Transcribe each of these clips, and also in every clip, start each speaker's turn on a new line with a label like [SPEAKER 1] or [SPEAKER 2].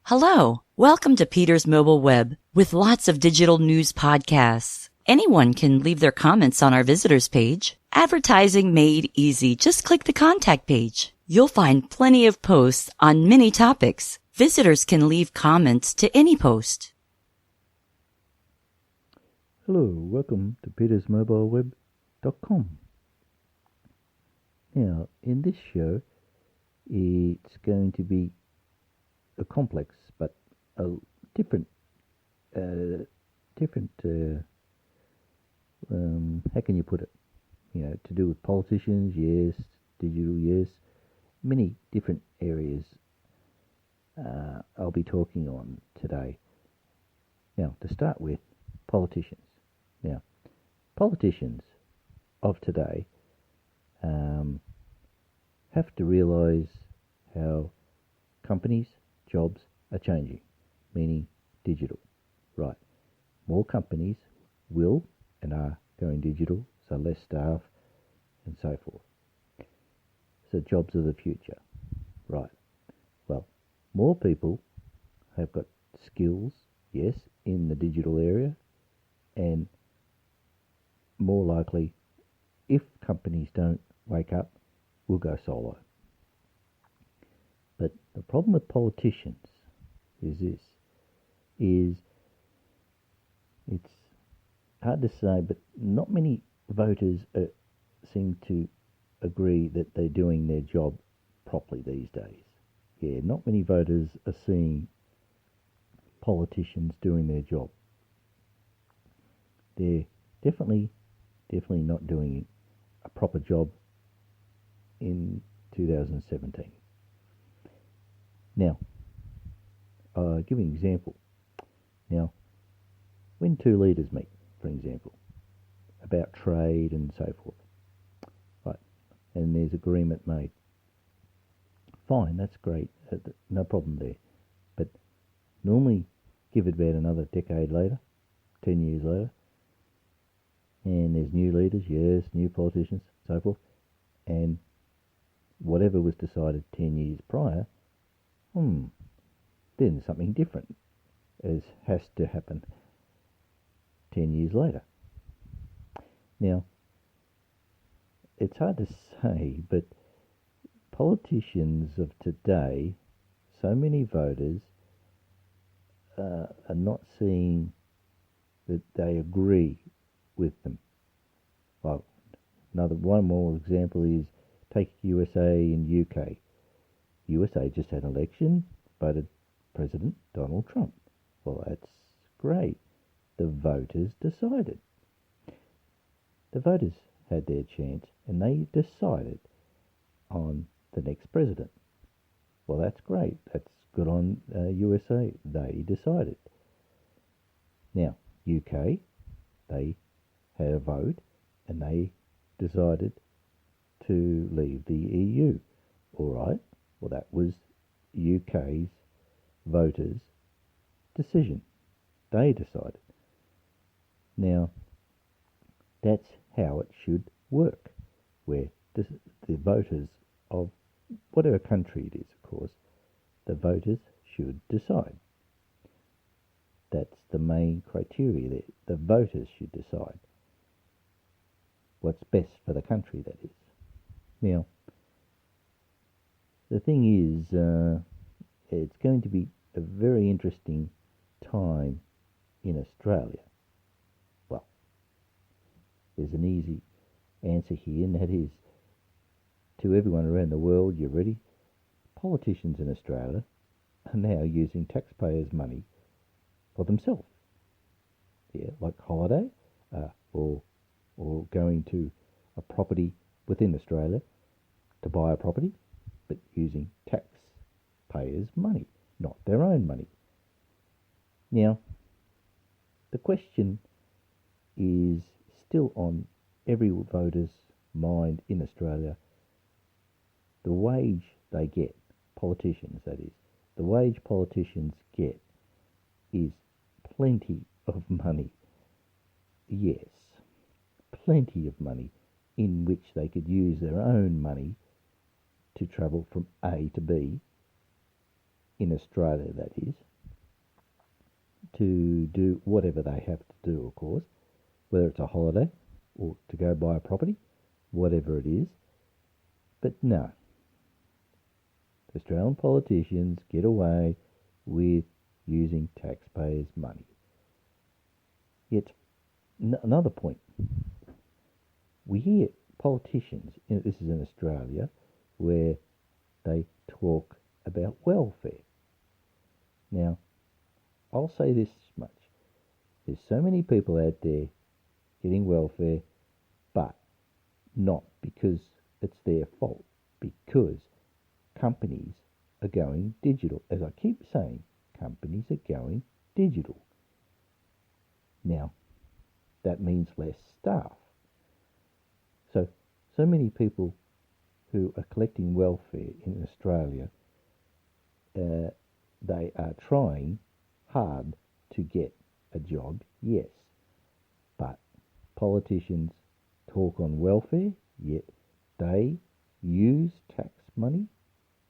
[SPEAKER 1] Hello, welcome to Peter's Mobile Web with lots of digital news podcasts. Anyone can leave their comments on our visitors page. Advertising made easy. Just click the contact page. You'll find plenty of posts on many topics. Visitors can leave comments to any post.
[SPEAKER 2] Hello, welcome to petersmobileweb.com. Now, in this show, it's going to be a complex but a different, how can you put it? To do with politicians, yes, digital, yes, many different areas I'll be talking on today. Now, to start with, politicians. Now, politicians of today have to realise how companies, jobs are changing, meaning digital. Right. More companies will and are going digital, so less staff and so forth. So jobs of the future. Right. Well, more people have got skills, yes, in the digital area, and more likely, if companies don't wake up, will go solo. But the problem with politicians is it's hard to say, but not many voters seem to agree that they're doing their job properly these days. Yeah, not many voters are seeing politicians doing their job. They're definitely not doing a proper job in 2017. Now, I'll give you an example. Now, when two leaders meet, for example, about trade and so forth, right, and there's agreement made, fine, that's great, no problem there. But normally, give it about another decade later, 10 years later, and there's new leaders, yes, new politicians, so forth, and whatever was decided 10 years prior, then something different has to happen 10 years later. Now, it's hard to say, but politicians of today, so many voters are not seeing that they agree with them. Well, one more example is take USA and UK. USA just had an election, voted President Donald Trump. Well, that's great. The voters decided. The voters had their chance and they decided on the next president. Well, that's great. That's good on USA. They decided. Now, UK, they had a vote and they decided to leave the EU. All right. Well, that was UK's voters' decision. They decided. Now, that's how it should work, where the voters of whatever country it is, of course, the voters should decide. That's the main criteria there. The voters should decide what's best for the country, that is. Now, the thing is, it's going to be a very interesting time in Australia. Well, there's an easy answer here, and that is, to everyone around the world, you ready? Politicians in Australia are now using taxpayers' money for themselves. Yeah, like holiday, or going to a property within Australia to buy a property, but using taxpayers' money, not their own money. Now, the question is still on every voter's mind in Australia. The wage they get, politicians that is, the wage politicians get is plenty of money. Yes, plenty of money in which they could use their own money to travel from A to B in Australia that is, to do whatever they have to do, of course, whether it's a holiday or to go buy a property, whatever it is. But no, Australian politicians get away with using taxpayers' money. Yet, another point, we hear politicians, this is in Australia, where they talk about welfare. Now, I'll say this much. There's so many people out there getting welfare, but not because it's their fault, because companies are going digital. As I keep saying, companies are going digital. Now, that means less staff. So many people who are collecting welfare in Australia, they are trying hard to get a job, yes, but politicians talk on welfare, yet they use tax money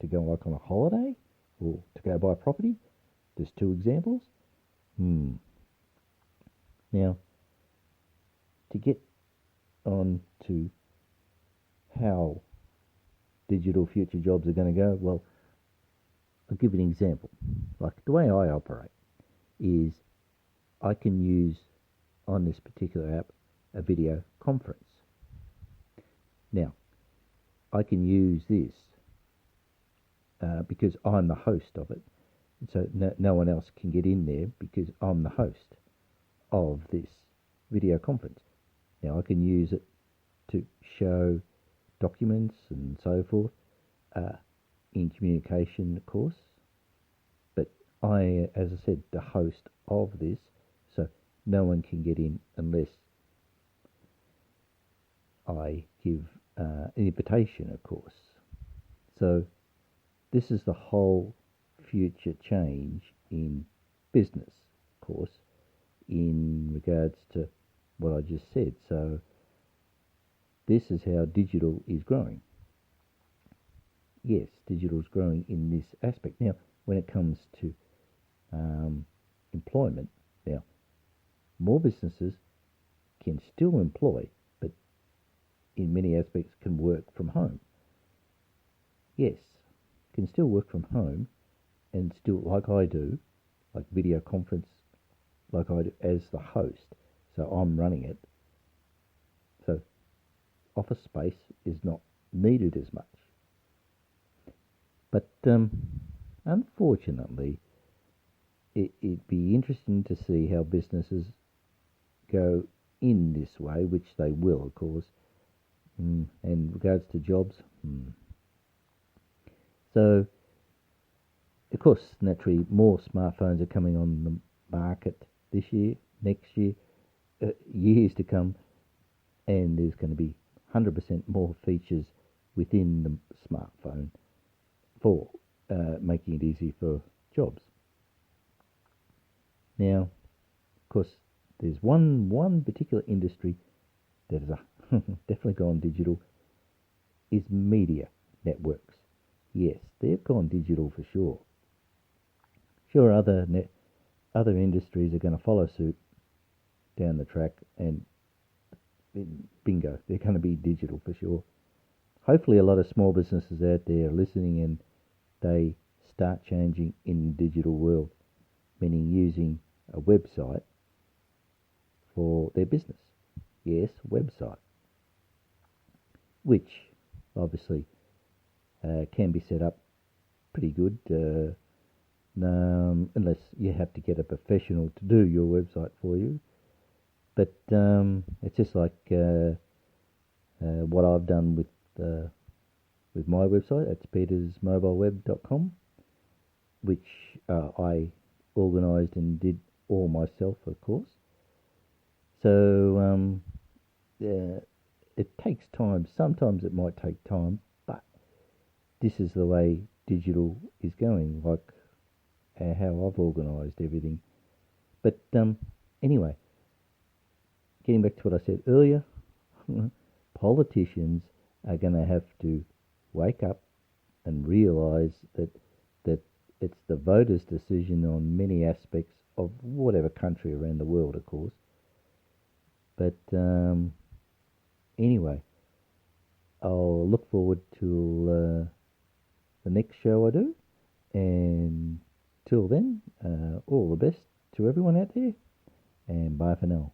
[SPEAKER 2] to go like on a holiday or to go buy a property. There's two examples. Now, to get on to how digital future jobs are going to go, well, I'll give you an example. Like the way I operate is I can use on this particular app a video conference. Now, I can use this because I'm the host of it. So no one else can get in there because I'm the host of this video conference. Now, I can use it to show documents and so forth in communication, of course. But I, as I said, the host of this, so no one can get in unless I give an invitation, of course. So this is the whole future change in business, of course, in regards to what I just said. So this is how digital is growing. Yes, digital is growing in this aspect. Now, when it comes to employment, now, more businesses can still employ, but in many aspects can work from home. Yes, can still work from home and still, like I do, like video conference, like I do as the host. So I'm running it. So office space is not needed as much. But unfortunately, it'd be interesting to see how businesses go in this way, which they will, of course. And regards to jobs, So, of course, naturally, more smartphones are coming on the market this year, next year, years to come, and there's going to be 100% more features within the smartphone for making it easy for jobs. Now, of course, there's one particular industry that has definitely gone digital, is media networks. Yes, they've gone digital for sure. Sure, other industries are going to follow suit down the track, and bingo, they're going to be digital for sure. Hopefully a lot of small businesses out there are listening and they start changing in the digital world, meaning using a website for their business. Yes, website, which obviously can be set up pretty good, unless you have to get a professional to do your website for you. But it's just like what I've done with my website. That's petersmobileweb.com, which I organised and did all myself, of course. So it takes time. Sometimes it might take time, but this is the way digital is going, like how I've organised everything. But anyway, getting back to what I said earlier, politicians are going to have to wake up and realise that it's the voters' decision on many aspects of whatever country around the world, of course. But anyway, I'll look forward to the next show I do. And till then, all the best to everyone out there. And bye for now.